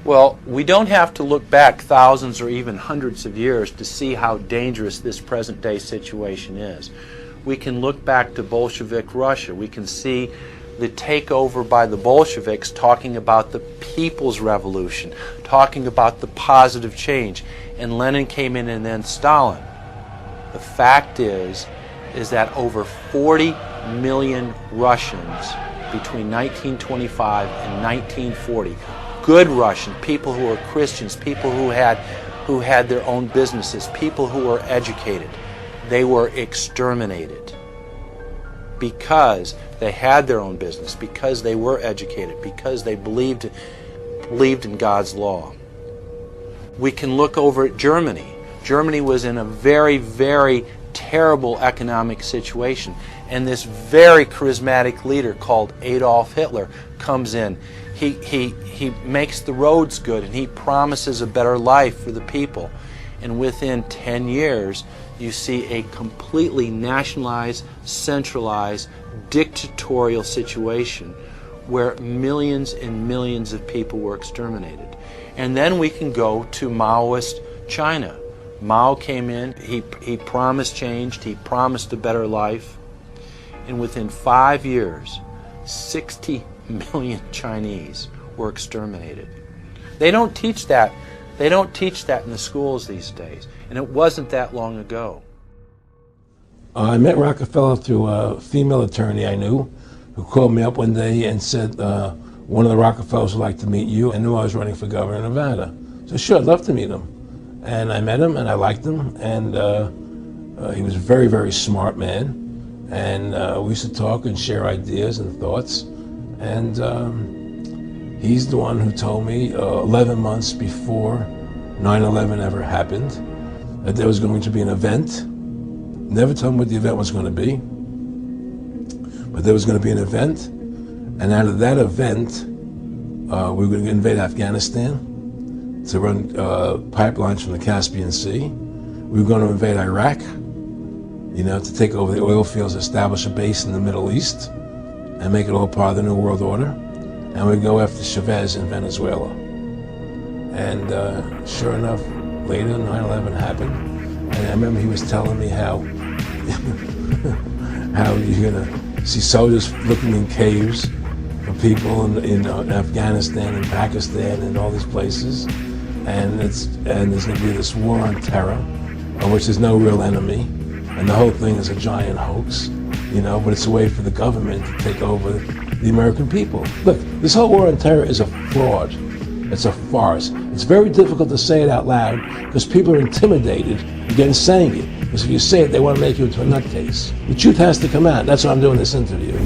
Well, we don't have to look back thousands or even hundreds of years to see how dangerous this present-day situation is. We can look back to Bolshevik Russia. We can see the takeover by the Bolsheviks talking about the people's revolution, talking about the positive change. And Lenin came in and then Stalin. The fact is that over 40 million Russians between 1925 and 1940, good Russian, people who were Christians, people who had their own businesses, people who were educated, they were exterminated because they had their own business, because they were educated, because they believed in God's law. We can look over at Germany. Germany was in a very, very terrible economic situation, and this very charismatic leader called Adolf Hitler comes in. He makes the roads good, and he promises a better life for the people. And within 10 years, you see a completely nationalized, centralized, dictatorial situation where millions and millions of people were exterminated. And then we can go to Maoist China. Mao came in, he promised change, he promised a better life, and within 5 years, 60 million Chinese were exterminated. They don't teach that. They don't teach that in the schools these days, and it wasn't that long ago. I met Rockefeller through a female attorney I knew who called me up one day and said, one of the Rockefellers would like to meet you. I knew I was running for governor of Nevada. So sure, I'd love to meet him. And I met him and I liked him, and he was a very, very smart man. And we used to talk and share ideas and thoughts. And he's the one who told me 11 months before 9/11 ever happened that there was going to be an event. Never told me what the event was going to be, but there was going to be an event, and out of that event, we were going to invade Afghanistan to run pipelines from the Caspian Sea. We were going to invade Iraq, to take over the oil fields, establish a base in the Middle East, and make it all part of the New World Order. And we'd go after Chavez in Venezuela. And sure enough, later 9/11 happened, and I remember he was telling me how you're going to see soldiers looking in caves for people in Afghanistan and Pakistan and all these places, and there's going to be this war on terror, of which there's no real enemy, and the whole thing is a giant hoax, but it's a way for the government to take over the American people. Look, this whole war on terror is a fraud. It's a farce. It's very difficult to say it out loud because people are intimidated against saying it. Because if you say it, they want to make you into a nutcase. The truth has to come out. That's why I'm doing this interview.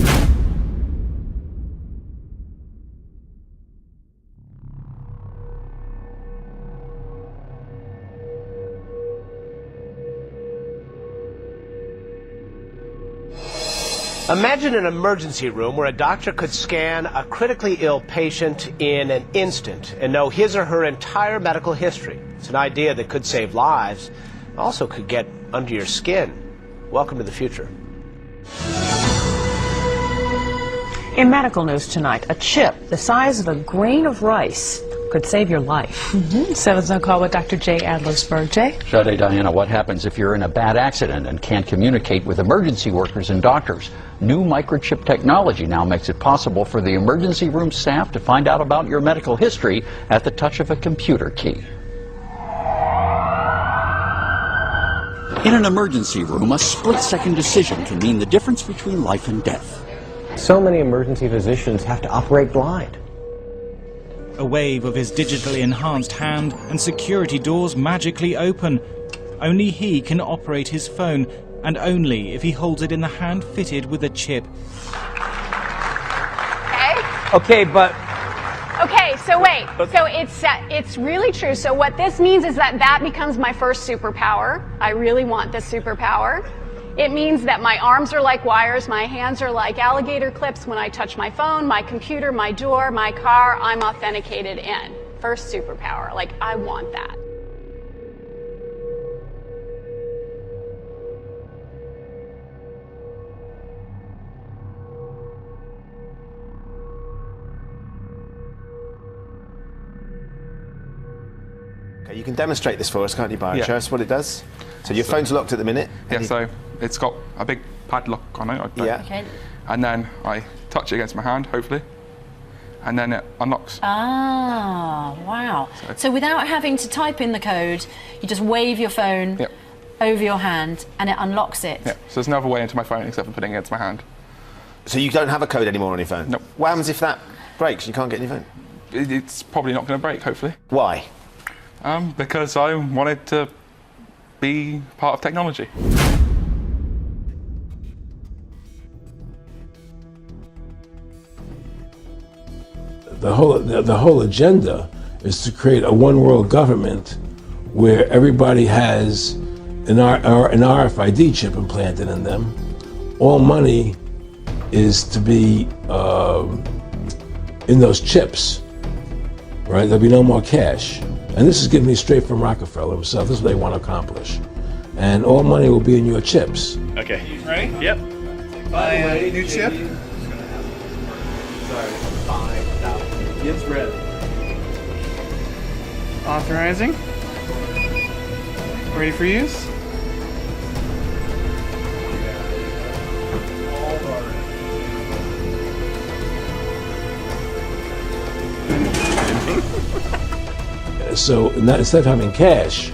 Imagine an emergency room where a doctor could scan a critically ill patient in an instant and know his or her entire medical history. It's an idea that could save lives, also could get under your skin. Welcome to the future. In medical news tonight, a chip the size of a grain of rice could save your life. 7's on call with Dr. Jay Adlersberg. Jay? Sade, Diana, what happens if you're in a bad accident and can't communicate with emergency workers and doctors? New microchip technology now makes it possible for the emergency room staff to find out about your medical history at the touch of a computer key. In an emergency room, a split-second decision can mean the difference between life and death. So many emergency physicians have to operate blind. A wave of his digitally enhanced hand and security doors magically open. Only he can operate his phone, and only if he holds it in the hand fitted with a chip. Okay, but... Okay, so wait. So it's really true. So what this means is that becomes my first superpower. I really want this superpower. It means that my arms are like wires, my hands are like alligator clips. When I touch my phone, my computer, my door, my car, I'm authenticated in. First superpower. Like, I want that. Okay, you can demonstrate this for us, can't you, Byron? Yeah. Show us what it does. So your phone's locked at the minute. Yeah, so it's got a big padlock on it. Yeah. Okay. And then I touch it against my hand, hopefully, and then it unlocks. Ah, wow. So without having to type in the code, you just wave your phone over your hand and it unlocks it. Yeah, so there's no other way into my phone except for putting it against my hand. So you don't have a code anymore on your phone? Nope. What happens if that breaks? You can't get in your phone? It's probably not going to break, hopefully. Why? Because I wanted to be part of technology. The whole agenda is to create a one world government where everybody has an RFID chip implanted in them. All money is to be in those chips, right? There'll be no more cash. And this is given me straight from Rockefeller himself. This is what they want to accomplish. And all money will be in your chips. Okay. Ready? Yep. Buy a new chip. It's ready. Authorizing. Ready for use? So instead of having cash,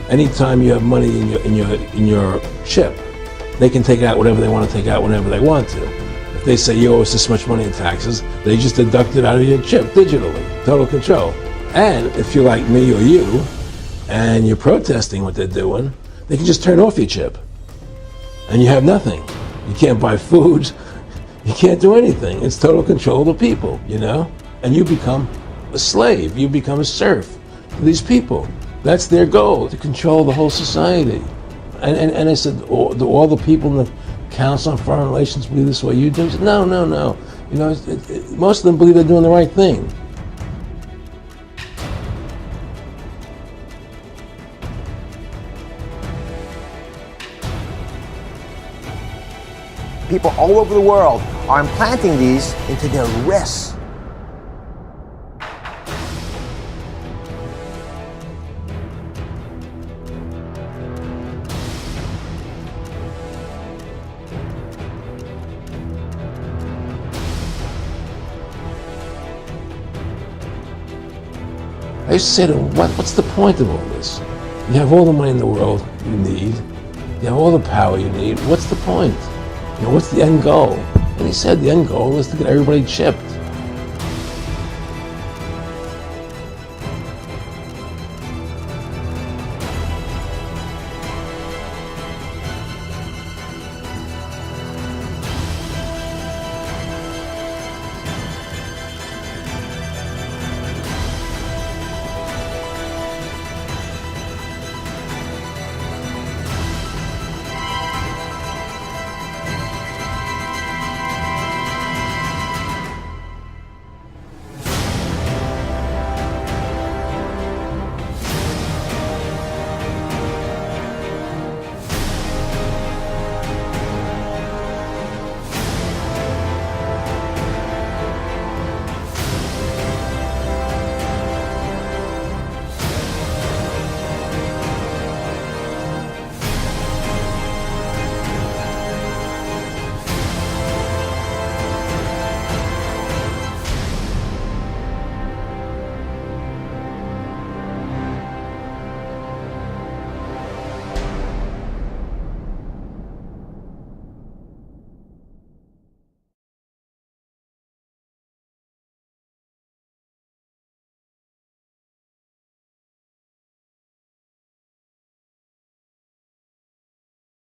anytime you have money in your chip, they can take out whatever they want to take out whenever they want to. If they say you owe us this much money in taxes, they just deduct it out of your chip digitally. Total control. And if you're like me or you, and you're protesting what they're doing, they can just turn off your chip, and you have nothing. You can't buy food. You can't do anything. It's total control of the people, you know? And you become a slave. You become a serf to these people. That's their goal, to control the whole society. And I said, do all the people in the Council on Foreign Relations believe this way you do? Said, no. You know, most of them believe they're doing the right thing. People all over the world are implanting these into their wrists. I used to say to them, what's the point of all this? You have all the money in the world you need. You have all the power you need. What's the point? You know, what's the end goal? And he said the end goal is to get everybody chipped.